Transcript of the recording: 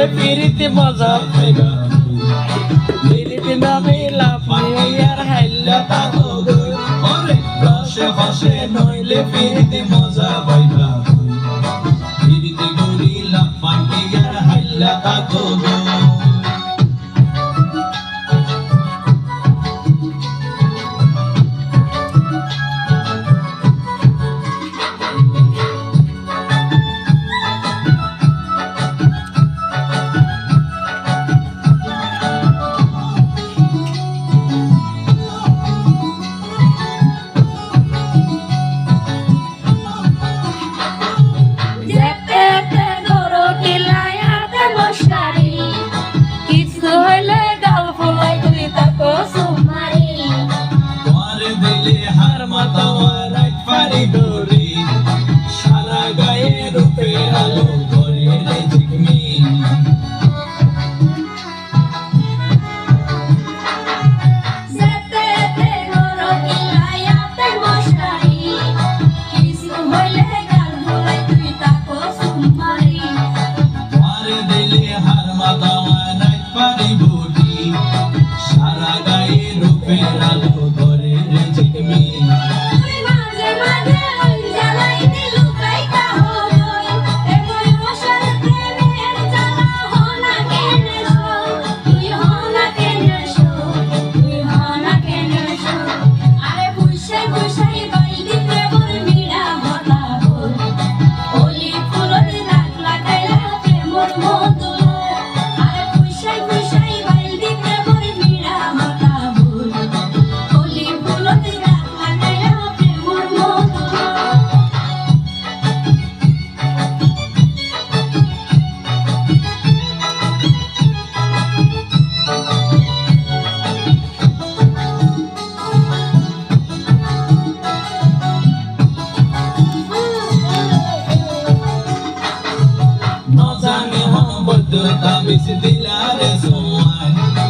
নইলে ফিরিতে মজা পাইবা ফিরিতে নামে লাফাইয়ার হাইলা তাকো ওরে রসে হসে নইলে ফিরিতে মজা পাইবা ফিরিতে গড়ি লাফাইয়ার হাইলা তাকো হার মাথা রাইট পারি ডোরি সারা গায়ে রূপে আলো করে রে ঝিকমি হার মাথা রাইট পারি ডোরি সারা গায়ে রূপে আলো করে রে ঝিকমি Tamis dilares umay